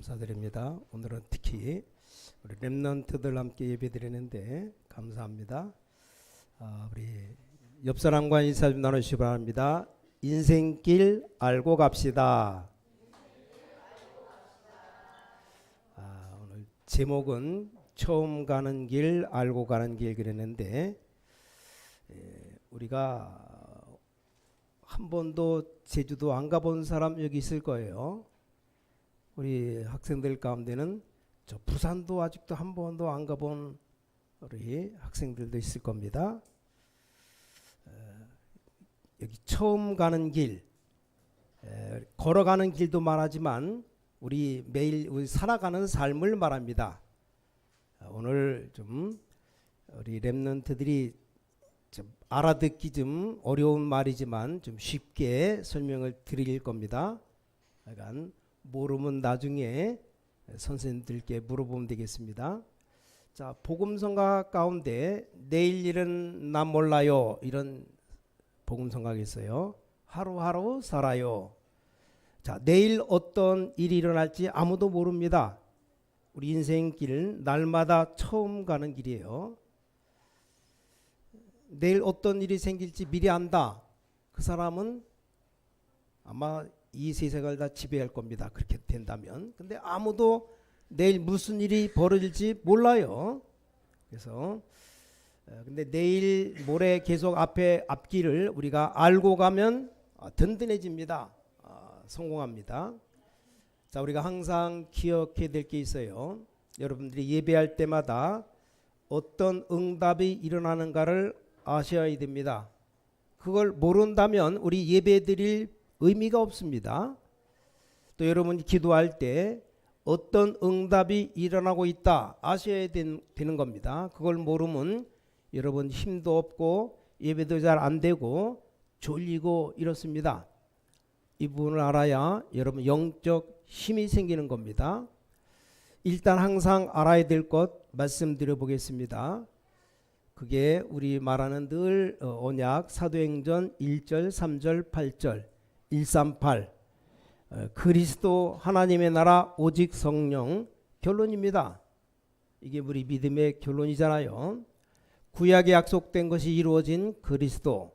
감사드립니다. 오늘은 특히 우리 렘넌트들 함께 예배드리는데 감사합니다. 우리 옆 사람과 인사 좀 나누시기 바랍니다. 인생길 알고 갑시다. 오늘 제목은 처음 가는 길 알고 가는 길 그랬는데 우리가 한 번도 제주도 안 가본 사람 여기 있을 거예요. 우리 학생들 가운데는 저 부산도 아직도 한 번도 안 가본 우리 학생들도 있을 겁니다. 여기 처음 가는 길, 걸어가는 길도 말하지만 우리 매일 우리 살아가는 삶을 말합니다. 오늘 좀 우리 렘넌트들이 좀 알아듣기 좀 어려운 말이지만 좀 쉽게 설명을 드릴 겁니다. 약간 모르면 나중에 선생님들께 물어보면 되겠습니다. 자, 복음성가 가운데 내일 일은 나 몰라요 이런 복음성가가 있어요. 하루하루 살아요. 자, 내일 어떤 일이 일어날지 아무도 모릅니다. 우리 인생길은 날마다 처음 가는 길이에요. 내일 어떤 일이 생길지 미리 안다. 그 사람은 아마 이 세상을 다 지배할 겁니다. 그렇게 된다면. 근데 아무도 내일 무슨 일이 벌어질지 몰라요. 그래서 근데 내일 모레 계속 앞길을 우리가 알고 가면 든든해집니다. 성공합니다. 자, 우리가 항상 기억해야 될 게 있어요. 여러분들이 예배할 때마다 어떤 응답이 일어나는가를 아셔야 됩니다. 그걸 모른다면 우리 예배 드릴 의미가 없습니다. 또 여러분이 기도할 때 어떤 응답이 일어나고 있다 아셔야 되는 겁니다. 그걸 모르면 여러분 힘도 없고 예배도 잘 안 되고 졸리고 이렇습니다. 이 부분을 알아야 여러분 영적 힘이 생기는 겁니다. 일단 항상 알아야 될 것 말씀드려 보겠습니다. 그게 우리 말하는 늘 언약 사도행전 1절 3절 8절 138 그리스도 하나님의 나라 오직 성령 결론입니다. 이게 우리 믿음의 결론이잖아요. 구약에 약속된 것이 이루어진 그리스도.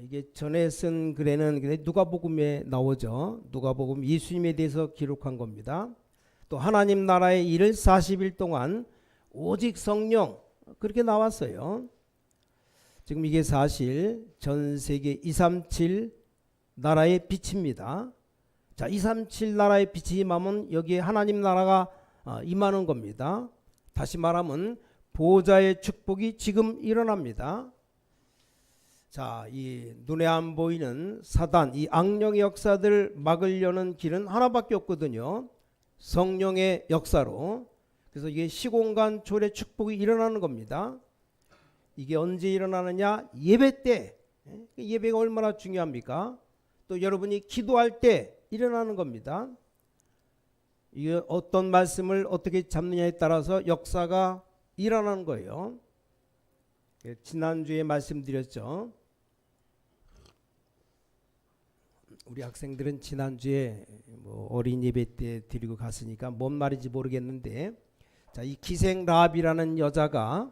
이게 전에 쓴 글에는 누가복음에 나오죠. 누가복음 예수님에 대해서 기록한 겁니다. 또 하나님 나라의 일을 40일 동안 오직 성령 그렇게 나왔어요. 지금 이게 사실 전 세계 237 나라의 빛입니다. 자, 237 나라의 빛이 임하면 여기에 하나님 나라가 임하는 겁니다. 다시 말하면 보호자의 축복이 지금 일어납니다. 자, 이 눈에 안 보이는 사단, 이 악령의 역사들을 막으려는 길은 하나밖에 없거든요. 성령의 역사로. 그래서 이게 시공간 초래 축복이 일어나는 겁니다. 이게 언제 일어나느냐? 예배 때. 예배가 얼마나 중요합니까? 또 여러분이 기도할 때 일어나는 겁니다. 이게 어떤 말씀을 어떻게 잡느냐에 따라서 역사가 일어나는 거예요. 지난주에 말씀드렸죠. 우리 학생들은 지난주에 어린 예배 때 드리고 갔으니까 뭔 말인지 모르겠는데, 자, 이 기생 라합이라는 여자가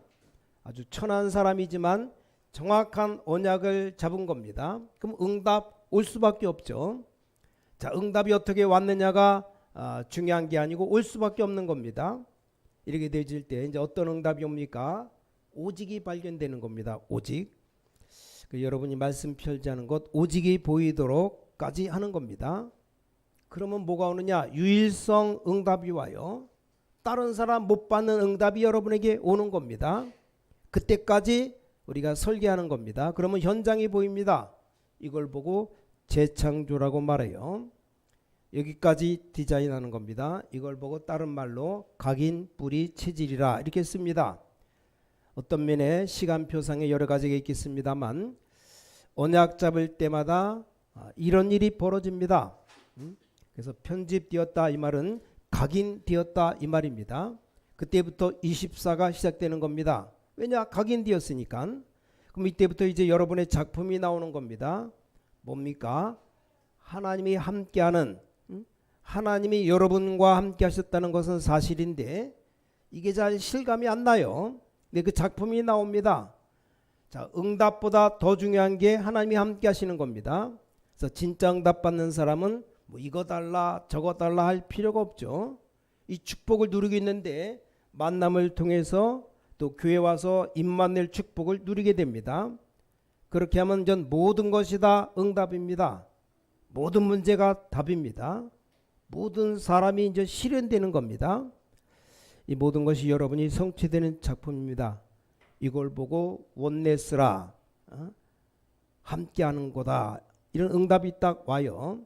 아주 천한 사람이지만 정확한 언약을 잡은 겁니다. 그럼 응답 올 수밖에 없죠. 자, 응답이 어떻게 왔느냐가 중요한 게 아니고 올 수밖에 없는 겁니다. 이렇게 되질 때 이제 어떤 응답이 옵니까? 오직이 발견되는 겁니다. 오직. 여러분이 말씀 펼자는 것 오직이 보이도록까지 하는 겁니다. 그러면 뭐가 오느냐? 유일성 응답이 와요. 다른 사람 못 받는 응답이 여러분에게 오는 겁니다. 그때까지 우리가 설계하는 겁니다. 그러면 현장이 보입니다. 이걸 보고 재창조라고 말해요. 여기까지 디자인하는 겁니다. 이걸 보고 다른 말로 각인, 뿌리, 체질이라 이렇게 씁니다. 어떤 면에 시간표상에 여러 가지가 있겠습니다만 언약 잡을 때마다 이런 일이 벌어집니다. 그래서 편집되었다 이 말은 각인되었다 이 말입니다. 그때부터 24가 시작되는 겁니다. 왜냐? 각인되었으니까. 그럼 이때부터 이제 여러분의 작품이 나오는 겁니다. 뭡니까? 하나님이 함께하는 하나님이 여러분과 함께 하셨다는 것은 사실인데 이게 잘 실감이 안 나요. 근데 그 작품이 나옵니다. 자, 응답보다 더 중요한 게 하나님이 함께 하시는 겁니다. 그래서 진짜 응답 받는 사람은 뭐 이거 달라 저거 달라 할 필요가 없죠. 이 축복을 누리고 있는데 만남을 통해서 또 교회 와서 임마누엘 축복을 누리게 됩니다. 그렇게 하면 전 모든 것이 다 응답입니다. 모든 문제가 답입니다. 모든 사람이 이제 실현되는 겁니다. 이 모든 것이 여러분이 성취되는 작품입니다. 이걸 보고 원네스라 함께하는 거다. 이런 응답이 딱 와요.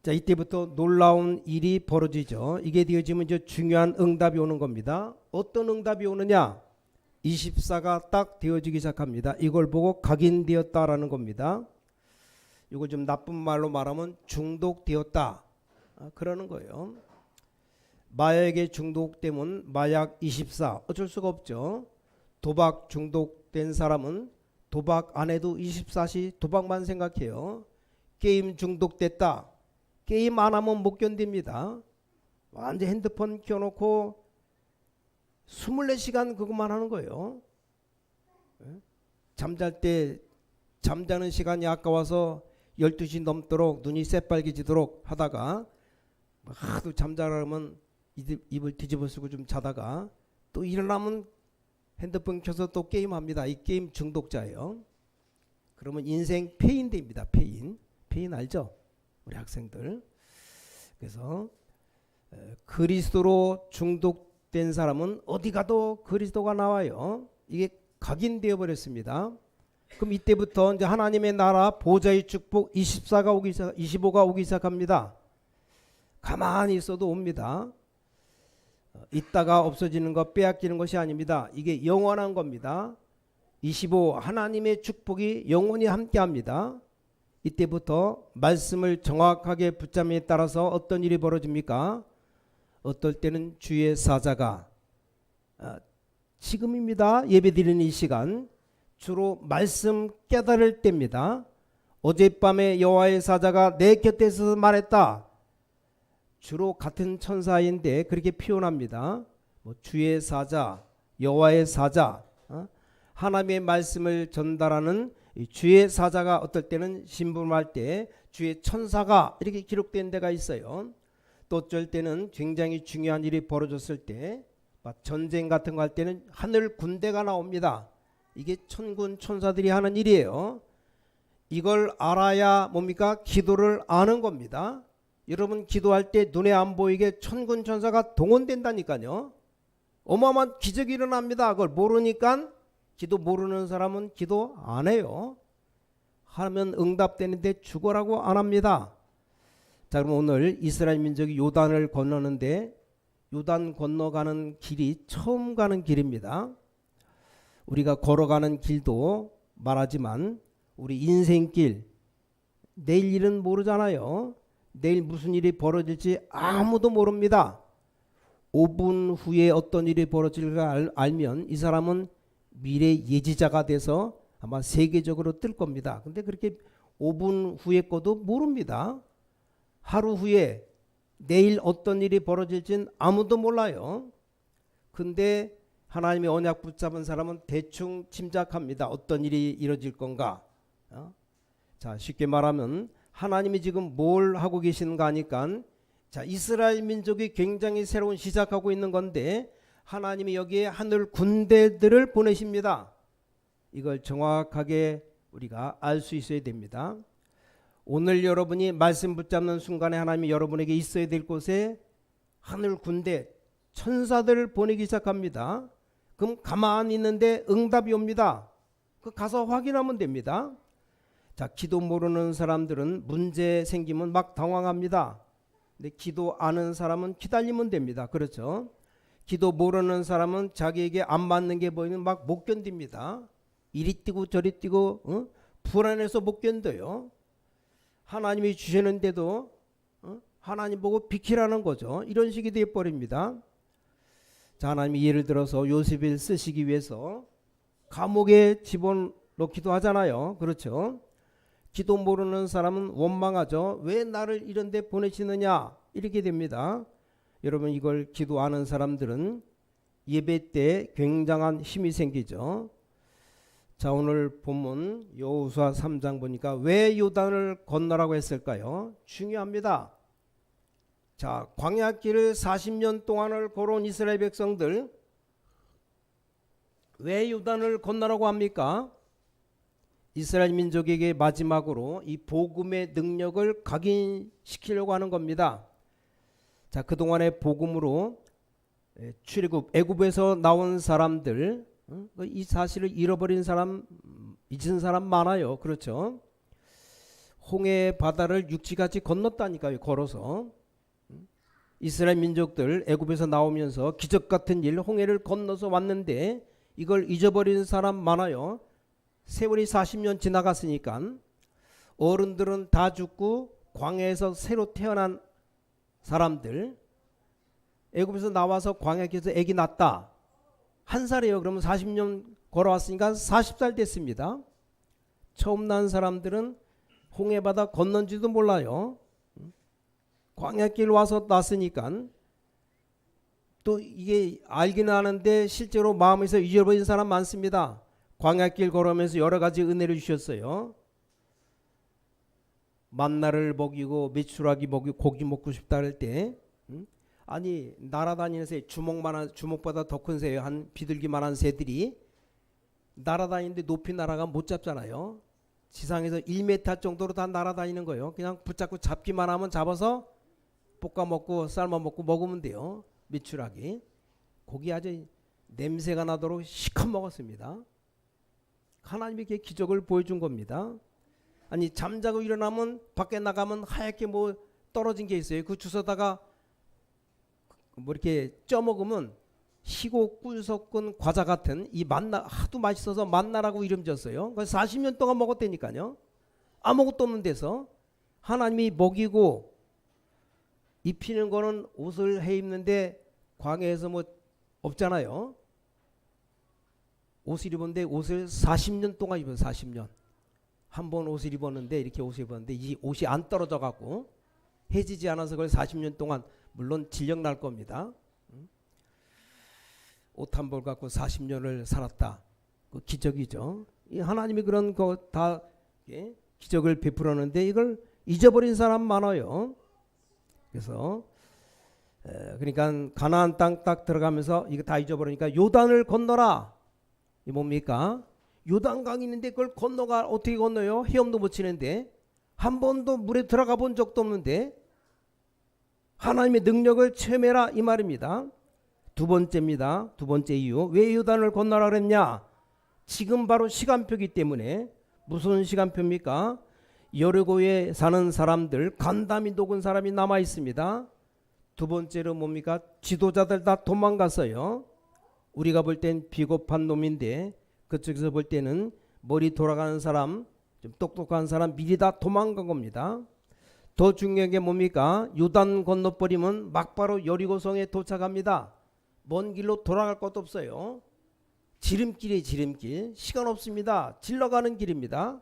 자, 이때부터 놀라운 일이 벌어지죠. 이게 되어지면 이제 중요한 응답이 오는 겁니다. 어떤 응답이 오느냐? 24가 딱 되어지기 시작합니다. 이걸 보고 각인되었다라는 겁니다. 이걸 좀 나쁜 말로 말하면 중독되었다. 그러는 거예요. 마약에 중독되면 마약 24 어쩔 수가 없죠. 도박 중독된 사람은 도박 안 해도 24시 도박만 생각해요. 게임 중독됐다. 게임 안 하면 못 견딥니다. 완전 핸드폰 켜놓고 24시간 그것만 하는 거예요. 잠잘 때 잠자는 시간이 아까워서 12시 넘도록 눈이 새빨개지도록 하다가 하도 잠자라면 입을 뒤집어 쓰고 좀 자다가 또 일어나면 핸드폰 켜서 또 게임합니다. 이 게임 중독자예요. 그러면 인생 폐인됩니다. 폐인 알죠? 우리 학생들. 그래서 그리스도로 중독된 사람은 어디 가도 그리스도가 나와요. 이게 각인되어 버렸습니다. 그럼 이때부터 이제 하나님의 나라 보좌의 축복 25가 오기 시작합니다. 가만히 있어도 옵니다. 있다가 없어지는 것, 빼앗기는 것이 아닙니다. 이게 영원한 겁니다. 25 하나님의 축복이 영원히 함께합니다. 이때부터 말씀을 정확하게 붙잡음에 따라서 어떤 일이 벌어집니까? 어떨 때는 주의 사자가 지금입니다. 예배드리는 이 시간 주로 말씀 깨달을 때입니다. 어젯밤에 여호와의 사자가 내 곁에서 말했다. 주로 같은 천사인데 그렇게 표현합니다. 주의 사자, 여호와의 사자, 하나님의 말씀을 전달하는 주의 사자가 어떨 때는 심부름할 때 주의 천사가 이렇게 기록된 데가 있어요. 또 어쩔 때는 굉장히 중요한 일이 벌어졌을 때 전쟁 같은 거 할 때는 하늘 군대가 나옵니다. 이게 천군 천사들이 하는 일이에요. 이걸 알아야 뭡니까? 기도를 아는 겁니다. 여러분 기도할 때 눈에 안 보이게 천군 천사가 동원된다니까요. 어마어마한 기적이 일어납니다. 그걸 모르니까 기도 모르는 사람은 기도 안 해요. 하면 응답되는데 죽어라고 안 합니다. 자, 그럼 오늘 이스라엘 민족이 요단을 건너는데 요단 건너가는 길이 처음 가는 길입니다. 우리가 걸어가는 길도 말하지만 우리 인생길 내일 일은 모르잖아요. 내일 무슨 일이 벌어질지 아무도 모릅니다. 5분 후에 어떤 일이 벌어질까 알면 이 사람은 미래 예지자가 돼서 아마 세계적으로 뜰 겁니다. 근데 그렇게 5분 후에 거도 모릅니다. 하루 후에 내일 어떤 일이 벌어질지는 아무도 몰라요. 근데 하나님의 언약 붙잡은 사람은 대충 짐작합니다. 어떤 일이 이루어질 건가. 자, 쉽게 말하면 하나님이 지금 뭘 하고 계시는가 하니까 자, 이스라엘 민족이 굉장히 새로운 시작하고 있는 건데 하나님이 여기에 하늘 군대들을 보내십니다. 이걸 정확하게 우리가 알 수 있어야 됩니다. 오늘 여러분이 말씀 붙잡는 순간에 하나님이 여러분에게 있어야 될 곳에 하늘 군대 천사들을 보내기 시작합니다. 그럼 가만히 있는데 응답이 옵니다. 그 가서 확인하면 됩니다. 자, 기도 모르는 사람들은 문제 생기면 막 당황합니다. 근데 기도 아는 사람은 기다리면 됩니다. 그렇죠? 기도 모르는 사람은 자기에게 안 맞는 게 보이면 막 못 견딥니다. 이리 뛰고 저리 뛰고 불안해서 못 견뎌요. 하나님이 주시는데도 하나님 보고 비키라는 거죠. 이런 식이 되어버립니다. 자, 하나님이 예를 들어서 요셉을 쓰시기 위해서 감옥에 집어넣기도 하잖아요. 그렇죠? 기도 모르는 사람은 원망하죠. 왜 나를 이런 데 보내시느냐 이렇게 됩니다. 여러분 이걸 기도하는 사람들은 예배 때 굉장한 힘이 생기죠. 자, 오늘 본문 여호수아 3장 보니까 왜 요단을 건너라고 했을까요? 중요합니다. 자, 광야길을 40년 동안을 걸어온 이스라엘 백성들 왜 요단을 건너라고 합니까? 이스라엘 민족에게 마지막으로 이 복음의 능력을 각인시키려고 하는 겁니다. 자, 그동안의 복음으로 출애굽 애굽에서 나온 사람들 이 사실을 잃어버린 사람, 잊은 사람 많아요. 그렇죠? 홍해 바다를 육지같이 건넜다니까요. 걸어서. 이스라엘 민족들 애굽에서 나오면서 기적 같은 일 홍해를 건너서 왔는데 이걸 잊어버린 사람 많아요. 세월이 40년 지나갔으니까 어른들은 다 죽고 광야에서 새로 태어난 사람들 애굽에서 나와서 광야에서 아기 낳았다. 한 살이에요. 그러면 40년 걸어왔으니까 40살 됐습니다. 처음 난 사람들은 홍해바다 건넌지도 몰라요. 광야길 와서 났으니까 또 이게 알기는 하는데 실제로 마음에서 잊어버린 사람 많습니다. 광야길 걸어오면서 여러 가지 은혜를 주셨어요. 만나를 먹이고 메추라기 먹이고 고기 먹고 싶다 할 때 아니 날아다니는 새 주먹보다 더 큰 새 한 비둘기만한 새들이 날아다니는데 높이 날아가면 못 잡잖아요. 지상에서 1m 정도로 다 날아다니는 거예요. 그냥 붙잡고 잡기만 하면 잡아서 볶아 먹고 삶아 먹고 먹으면 돼요. 메추라기 고기 아주 냄새가 나도록 시컷 먹었습니다. 하나님이 이렇게 기적을 보여준 겁니다. 아니 잠자고 일어나면 밖에 나가면 하얗게 뭐 떨어진 게 있어요. 그 주워다가 뭐 이렇게 쪄 먹으면 희고 꿀 섞은 과자 같은 이 만나 하도 맛있어서 만나라고 이름 졌어요. 40년 동안 먹었다니까요. 아무것도 없는 데서 하나님이 먹이고 입히는 거는 옷을 해 입는데 광야에서 뭐 없잖아요. 옷을 입었는데 옷을 40년 동안 입어요. 40년. 한 번 옷을 입었는데 이렇게 옷을 입었는데 이 옷이 안 떨어져 갖고 해지지 않아서 그걸 40년 동안 물론 질력 날 겁니다. 옷 한 벌 갖고 40년을 살았다. 그 기적이죠. 이 하나님이 그런 거 다 기적을 베풀었는데 이걸 잊어버린 사람 많아요. 그래서 그러니까 가나안 땅 딱 들어가면서 이거 다 잊어버리니까 요단을 건너라. 이 뭡니까? 요단강이 있는데 그걸 건너가 어떻게 건너요? 헤엄도 못 치는데 한 번도 물에 들어가 본 적도 없는데 하나님의 능력을 체험해라 이 말입니다. 두 번째입니다. 두 번째 이유. 왜 요단을 건너라 그랬냐? 지금 바로 시간표이기 때문에. 무슨 시간표입니까? 여리고에 사는 사람들 간담이 녹은 사람이 남아 있습니다. 두 번째로 뭡니까? 지도자들 다 도망갔어요. 우리가 볼 땐 비겁한 놈인데 그쪽에서 볼 때는 머리 돌아가는 사람, 좀 똑똑한 사람 미리 다 도망간 겁니다. 더 중요한 게 뭡니까? 요단 건너버리면 막바로 여리고성에 도착합니다. 먼 길로 돌아갈 것도 없어요. 지름길이에요. 지름길. 시간 없습니다. 질러가는 길입니다.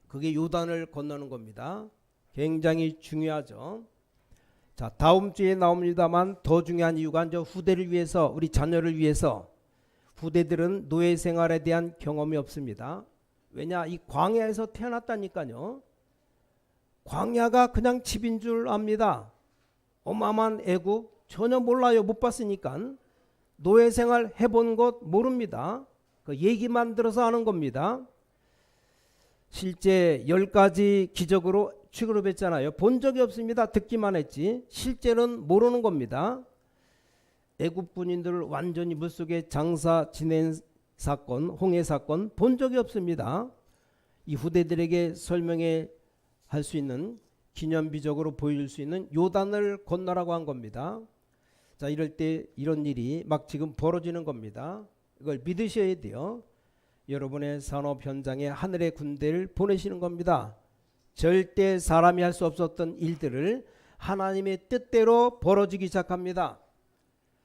그게 요단을 건너는 겁니다. 굉장히 중요하죠. 자, 다음 주에 나옵니다만 더 중요한 이유가 이제 후대를 위해서 우리 자녀를 위해서 후대들은 노예 생활에 대한 경험이 없습니다. 왜냐? 이 광야에서 태어났다니까요. 광야가 그냥 집인 줄 압니다. 어마어마한 애국 전혀 몰라요. 못 봤으니까. 노예 생활 해본 것 모릅니다. 그 얘기만 들어서 아는 겁니다. 실제 10가지 기적으로 취급했잖아요. 본 적이 없습니다. 듣기만 했지. 실제는 모르는 겁니다. 애굽 군인들을 완전히 물속에 장사 지낸 사건, 홍해 사건 본 적이 없습니다. 이 후대들에게 설명해 할 수 있는 기념비적으로 보여줄 수 있는 요단을 건너라고 한 겁니다. 자, 이럴 때 이런 일이 막 지금 벌어지는 겁니다. 이걸 믿으셔야 돼요. 여러분의 산업 현장에 하늘의 군대를 보내시는 겁니다. 절대 사람이 할 수 없었던 일들을 하나님의 뜻대로 벌어지기 시작합니다.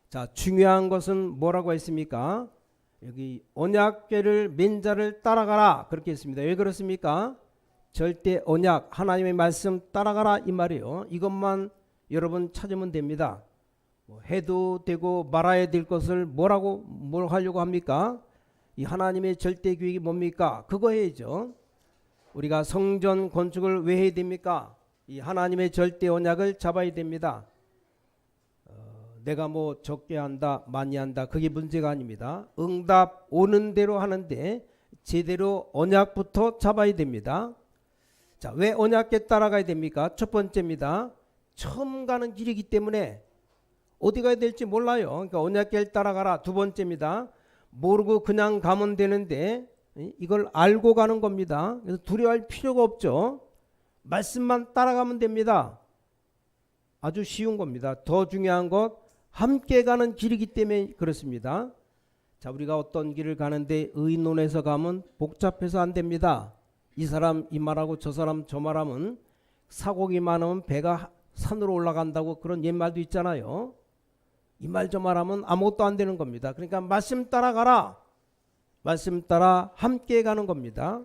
자, 중요한 것은 뭐라고 했습니까? 여기 언약궤를 맨 자를 따라가라 그렇게 했습니다. 왜 그렇습니까? 절대 언약, 하나님의 말씀 따라가라 이 말이에요. 이것만 여러분 찾으면 됩니다. 뭐 해도 되고 말아야 될 것을 뭘 하려고 합니까? 이 하나님의 절대 계획이 뭡니까? 그거 해야죠. 우리가 성전 건축을 왜 해야 됩니까? 이 하나님의 절대 언약을 잡아야 됩니다. 내가 뭐 적게 한다 많이 한다 그게 문제가 아닙니다. 응답 오는 대로 하는데 제대로 언약부터 잡아야 됩니다. 자, 왜 언약에 따라가야 됩니까? 첫 번째입니다. 처음 가는 길이기 때문에 어디 가야 될지 몰라요. 그러니까 언약계를 따라가라. 두 번째입니다. 모르고 그냥 가면 되는데 이걸 알고 가는 겁니다. 그래서 두려워할 필요가 없죠. 말씀만 따라가면 됩니다. 아주 쉬운 겁니다. 더 중요한 것 함께 가는 길이기 때문에 그렇습니다. 자, 우리가 어떤 길을 가는데 의논해서 가면 복잡해서 안 됩니다. 이 사람 이 말하고 저 사람 저 말하면 사고기 많으면 배가 산으로 올라간다고 그런 옛말도 있잖아요. 이 말 저 말하면 아무것도 안 되는 겁니다. 그러니까 말씀 따라가라. 말씀 따라 함께 가는 겁니다.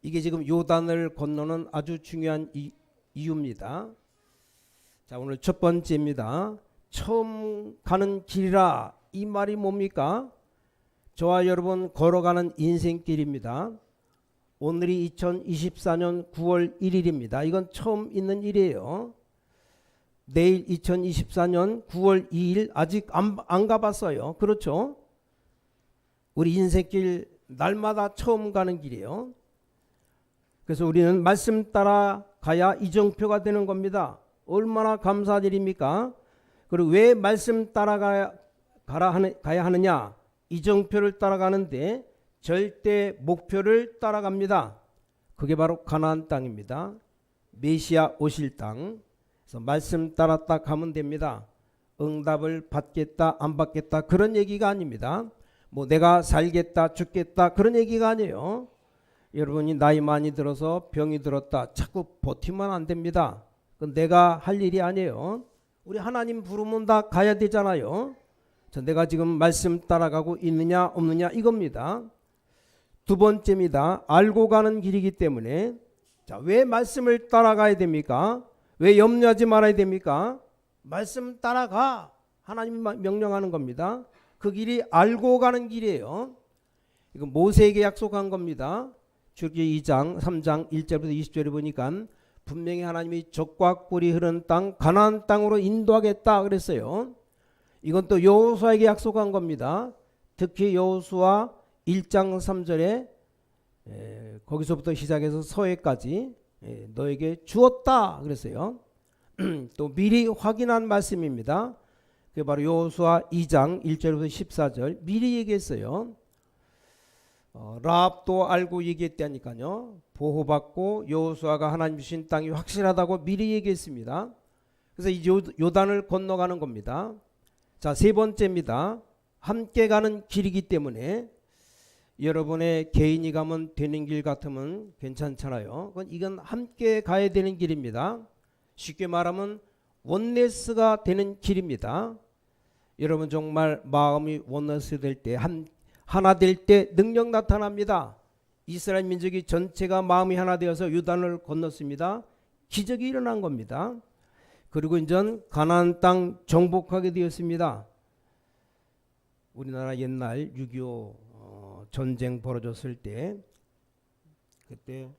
이게 지금 요단을 건너는 아주 중요한 이유입니다. 자, 오늘 첫 번째입니다. 처음 가는 길이라 이 말이 뭡니까? 저와 여러분 걸어가는 인생길입니다. 오늘이 2024년 9월 1일입니다. 이건 처음 있는 일이에요. 내일 2024년 9월 2일 아직 안 가봤어요. 그렇죠? 우리 인생길 날마다 처음 가는 길이에요. 그래서 우리는 말씀 따라 가야 이정표가 되는 겁니다. 얼마나 감사한 일입니까? 그리고 왜 말씀 따라 가야 하느냐? 이정표를 따라가는데 절대 목표를 따라갑니다. 그게 바로 가나안 땅입니다. 메시아 오실 땅. 그래서 말씀 따라 딱 가면 됩니다. 응답을 받겠다 안 받겠다 그런 얘기가 아닙니다. 뭐 내가 살겠다 죽겠다 그런 얘기가 아니에요. 여러분이 나이 많이 들어서 병이 들었다 자꾸 버티면 안 됩니다. 그건 내가 할 일이 아니에요. 우리 하나님 부르면 다 가야 되잖아요. 내가 지금 말씀 따라가고 있느냐 없느냐 이겁니다. 두 번째입니다. 알고 가는 길이기 때문에 자, 왜 말씀을 따라가야 됩니까? 왜 염려하지 말아야 됩니까? 말씀 따라가. 하나님이 명령하는 겁니다. 그 길이 알고 가는 길이에요. 이거 모세에게 약속한 겁니다. 출애굽기 2장 3장 1절부터 20절에 보니까 분명히 하나님이 젖과 꿀이 흐르는 땅 가나안 땅으로 인도하겠다 그랬어요. 이건 또 여호수아에게 약속한 겁니다. 특히 여호수아 1장 3절에 거기서부터 시작해서 서해까지 너에게 주었다 그랬어요. 또 미리 확인한 말씀입니다. 그게 바로 여호수아 2장 1절부터 14절 미리 얘기했어요. 라합도 알고 얘기했다니까요. 보호받고 여호수아가 하나님 주신 땅이 확실하다고 미리 얘기했습니다. 그래서 이 요단을 건너가는 겁니다. 자, 세 번째입니다. 함께 가는 길이기 때문에 여러분의 개인이 가면 되는 길 같으면 괜찮잖아요. 이건 함께 가야 되는 길입니다. 쉽게 말하면 원네스가 되는 길입니다. 여러분 정말 마음이 원네스 될 때 하나 될 때 능력 나타납니다. 이스라엘 민족이 전체가 마음이 하나 되어서 요단을 건넜습니다. 기적이 일어난 겁니다. 그리고 이제 가나안 땅 정복하게 되었습니다. 우리나라 옛날 6.25 전쟁 벌어졌을 때 그때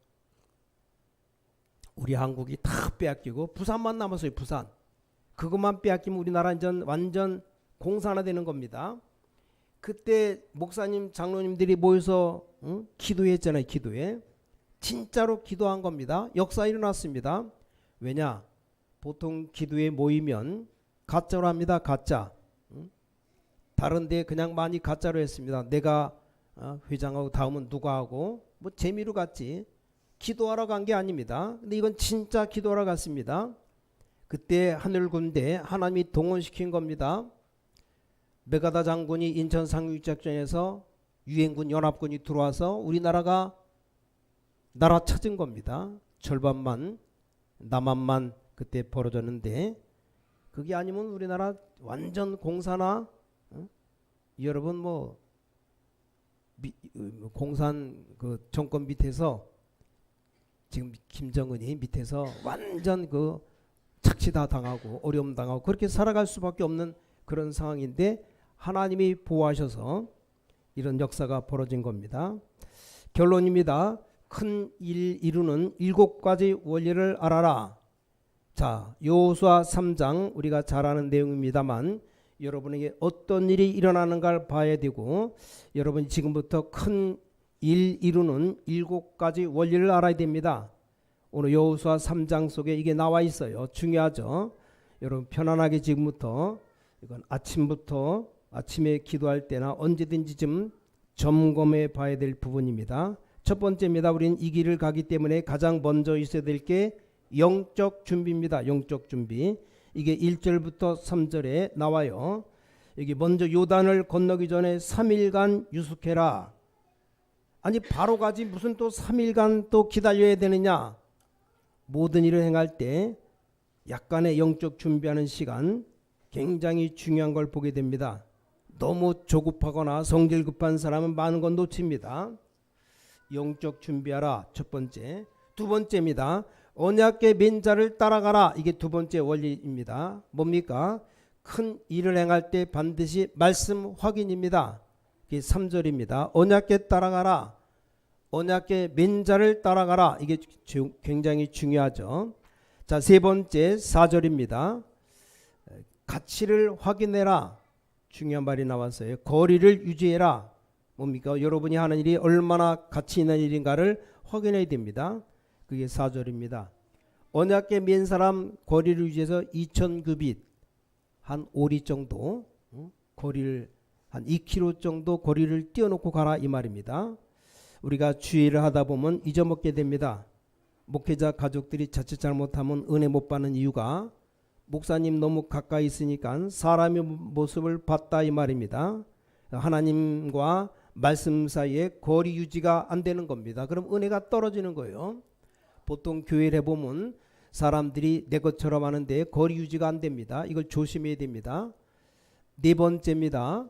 우리 한국이 다 빼앗기고 부산만 남았어요. 부산. 그것만 빼앗기면 우리나라 이제 완전 공산화 되는 겁니다. 그때 목사님 장로님들이 모여서 기도했잖아요. 기도회. 진짜로 기도한 겁니다. 역사 일어났습니다. 왜냐? 보통 기도에 모이면 가짜로 합니다. 가짜. 다른 데 그냥 많이 가짜로 했습니다. 내가 회장하고 다음은 누가 하고 뭐 재미로 갔지. 기도하러 간 게 아닙니다. 근데 이건 진짜 기도하러 갔습니다. 그때 하늘군대 하나님이 동원시킨 겁니다. 메가다 장군이 인천 상륙작전에서 유엔군 연합군이 들어와서 우리나라가 나라 찾은 겁니다. 절반만 남한만 그때 벌어졌는데 그게 아니면 우리나라 완전 공산화. 여러분 뭐 공산 그 정권 밑에서 지금 김정은이 밑에서 완전 그 착취다 당하고 어려움 당하고 그렇게 살아갈 수밖에 없는 그런 상황인데 하나님이 보호하셔서 이런 역사가 벌어진 겁니다. 결론입니다. 큰 일 이루는 7가지 원리를 알아라. 자, 여호수아 3장 우리가 잘 아는 내용입니다만 여러분에게 어떤 일이 일어나는가를 봐야 되고 여러분이 지금부터 큰 일 이루는 7가지 원리를 알아야 됩니다. 오늘 여호수아 3장 속에 이게 나와 있어요. 중요하죠. 여러분 편안하게 지금부터 이건 아침에 기도할 때나 언제든지 좀 점검해 봐야 될 부분입니다. 첫 번째입니다. 우리는 이 길을 가기 때문에 가장 먼저 있어야 될 게 영적 준비입니다. 영적 준비. 이게 1절부터 3절에 나와요. 여기 먼저 요단을 건너기 전에 3일간 유숙해라. 아니 바로 가지 무슨 또 3일간 또 기다려야 되느냐. 모든 일을 행할 때 약간의 영적 준비하는 시간 굉장히 중요한 걸 보게 됩니다. 너무 조급하거나 성질 급한 사람은 많은 건 놓칩니다. 영적 준비하라. 첫 번째. 두 번째입니다. 언약궤 맨 자를 따라가라. 이게 두 번째 원리입니다. 뭡니까? 큰 일을 행할 때 반드시 말씀 확인입니다. 이게 3절입니다. 언약궤 따라가라. 언약궤 맨 자를 따라가라. 이게 굉장히 중요하죠. 자, 세 번째 4절입니다. 가치를 확인해라. 중요한 말이 나왔어요. 거리를 유지해라. 뭡니까? 여러분이 하는 일이 얼마나 가치 있는 일인가를 확인해야 됩니다. 그게 4절입니다. 언약궤 맨 사람 거리를 유지해서 2000규빗 한 5리 정도 거리를 한 2km 정도 거리를 띄워놓고 가라 이 말입니다. 우리가 주의를 하다 보면 잊어먹게 됩니다. 목회자 가족들이 자칫 잘못하면 은혜 못 받는 이유가 목사님 너무 가까이 있으니까 사람의 모습을 봤다 이 말입니다. 하나님과 말씀 사이에 거리 유지가 안 되는 겁니다. 그럼 은혜가 떨어지는 거예요. 보통 교회를 해보면 사람들이 내 것처럼 하는데 거리 유지가 안 됩니다. 이걸 조심해야 됩니다. 네 번째입니다.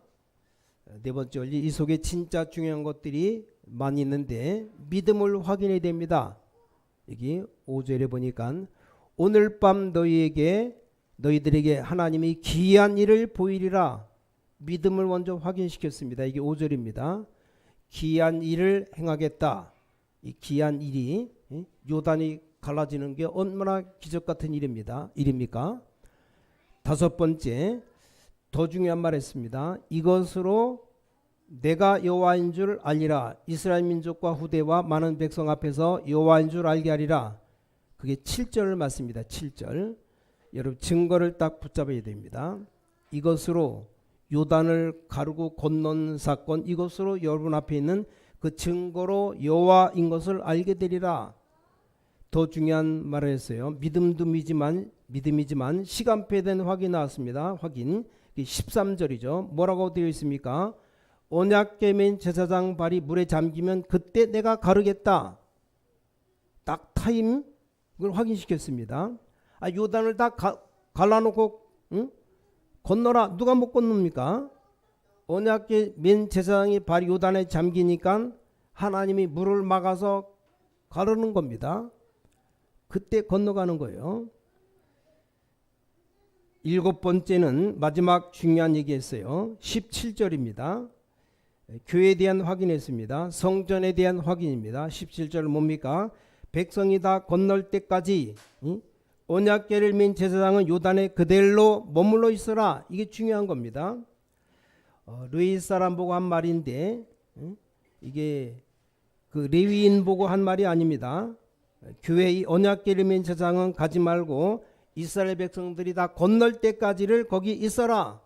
네 번째 원리, 이 속에 진짜 중요한 것들이 많이 있는데 믿음을 확인해야 됩니다. 여기 5절에 보니까 오늘 밤 너희들에게 하나님이 기이한 일을 보이리라. 믿음을 먼저 확인시켰습니다. 이게 5절입니다. 기이한 일을 행하겠다. 이 기이한 일이 요단이 갈라지는 게 얼마나 기적 같은 일입니까? 다섯 번째, 더 중요한 말 했습니다. 이것으로 내가 여호와인 줄 알리라. 이스라엘 민족과 후대와 많은 백성 앞에서 여호와인 줄 알게 하리라. 그게 7절 맞습니다. 7절. 여러분 증거를 딱 붙잡아야 됩니다. 이것으로 요단을 가르고 건넌 사건, 이것으로 여러분 앞에 있는 그 증거로 여호와인 것을 알게 되리라. 더 중요한 말을 했어요. 믿음이지만 시간표에 확인 나왔습니다. 확인. 13절이죠. 뭐라고 되어 있습니까? 언약궤 맨 제사장 발이 물에 잠기면 그때 내가 가르겠다. 딱 타임 그걸 확인시켰습니다. 요단을 다 갈라놓고 건너라. 누가 못 건넙니까? 언약궤 맨 제사장의 발이 요단에 잠기니까 하나님이 물을 막아서 가르는 겁니다. 그때 건너가는 거예요. 일곱 번째는 마지막 중요한 얘기했어요. 17절입니다. 교회에 대한 확인했습니다. 성전에 대한 확인입니다. 17절 뭡니까? 백성이 다 건널 때까지 언약궤를 맨 제사장은 요단에 그대로 머물러 있어라. 이게 중요한 겁니다. 르이 사람 보고 한 말인데 이게 그 레위인 보고 한 말이 아닙니다. 교회의 언약궤를 맨 제사장은 가지 말고 이스라엘 백성들이 다 건널 때까지를 거기 있어라.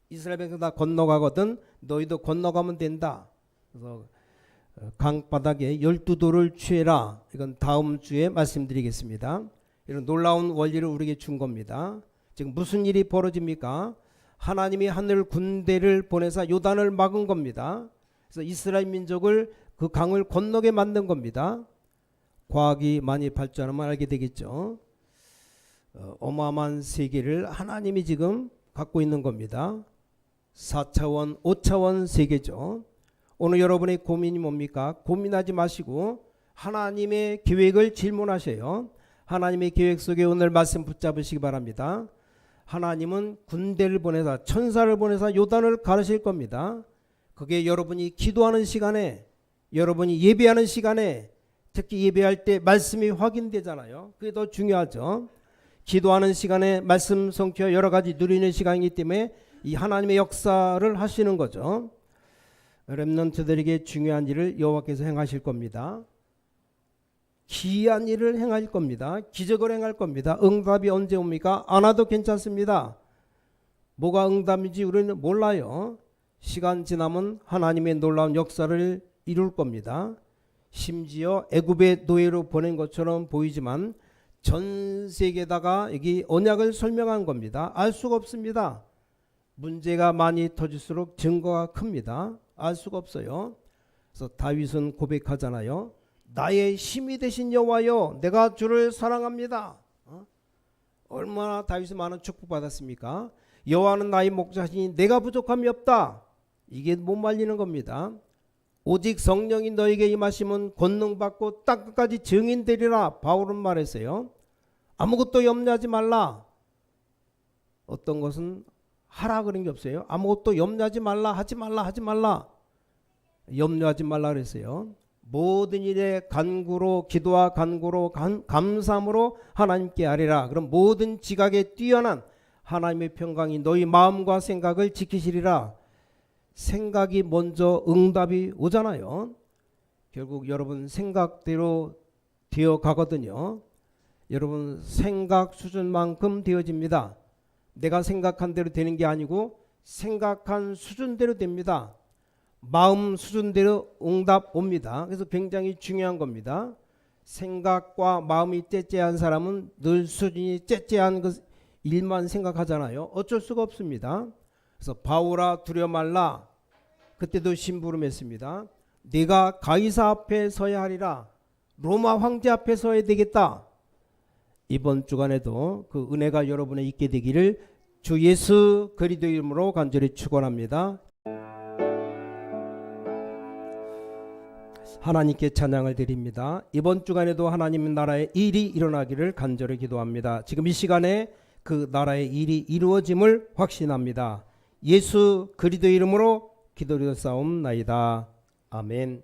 이스라엘 백성 다 건너가거든 너희도 건너가면 된다. 그래서 강바닥에 12돌을 취해라. 이건 다음 주에 말씀드리겠습니다. 이런 놀라운 원리를 우리에게 준 겁니다. 지금 무슨 일이 벌어집니까? 하나님이 하늘 군대를 보내서 요단을 막은 겁니다. 그래서 이스라엘 민족을 그 강을 건너게 만든 겁니다. 과학이 많이 발전하면 알게 되겠죠. 어마어마한 세계를 하나님이 지금 갖고 있는 겁니다. 4차원, 5차원 세계죠. 오늘 여러분의 고민이 뭡니까? 고민하지 마시고 하나님의 계획을 질문하셔요. 하나님의 계획 속에 오늘 말씀 붙잡으시기 바랍니다. 하나님은 군대를 보내사 천사를 보내사 요단을 가르실 겁니다. 그게 여러분이 기도하는 시간에, 여러분이 예배하는 시간에, 특히 예배할 때 말씀이 확인되잖아요. 그게 더 중요하죠. 기도하는 시간에 말씀 성취와 여러 가지 누리는 시간이기 때문에 이 하나님의 역사를 하시는 거죠. 렘넌트들에게 중요한 일을 여호와께서 행하실 겁니다. 기이한 일을 행할 겁니다. 기적을 행할 겁니다. 응답이 언제 옵니까? 안 와도 괜찮습니다. 뭐가 응답인지 우리는 몰라요. 시간 지나면 하나님의 놀라운 역사를 이룰 겁니다. 심지어 애굽의 노예로 보낸 것처럼 보이지만 전 세계에다가 여기 언약을 설명한 겁니다. 알 수가 없습니다. 문제가 많이 터질수록 증거가 큽니다. 알 수가 없어요. 그래서 다윗은 고백하잖아요. 나의 힘이 되신 여호와여, 내가 주를 사랑합니다. 얼마나 다윗은 많은 축복받았습니까? 여호와는 나의 목자시니 내가 부족함이 없다. 이게 못 말리는 겁니다. 오직 성령이 너에게 임하시면 권능받고 땅끝까지 증인되리라. 바울은 말했어요. 아무것도 염려하지 말라. 어떤 것은 하라 그런 게 없어요. 아무것도 염려하지 말라, 하지 말라. 염려하지 말라 그랬어요. 모든 일에 간구로, 기도와 간구로, 감사함으로 하나님께 아뢰라. 그럼 모든 지각에 뛰어난 하나님의 평강이 너희 마음과 생각을 지키시리라. 생각이 먼저 응답이 오잖아요. 결국 여러분 생각대로 되어 가거든요. 여러분 생각 수준만큼 되어집니다. 내가 생각한 대로 되는 게 아니고 생각한 수준대로 됩니다. 마음 수준대로 응답 옵니다. 그래서 굉장히 중요한 겁니다. 생각과 마음이 째째한 사람은 늘 수준이 째째한 그 일만 생각하잖아요. 어쩔 수가 없습니다. 그래서 바울아 두려워 말라. 그때도 심부름했습니다. 내가 가이사 앞에 서야 하리라. 로마 황제 앞에 서야 되겠다. 이번 주간에도 그 은혜가 여러분에 있게 되기를 주 예수 그리스도 이름으로 간절히 축원합니다. 하나님께 찬양을 드립니다. 이번 주간에도 하나님 나라의 일이 일어나기를 간절히 기도합니다. 지금 이 시간에 그 나라의 일이 이루어짐을 확신합니다. 예수 그리스도 이름으로 기도드렸사옵나이다. 아멘.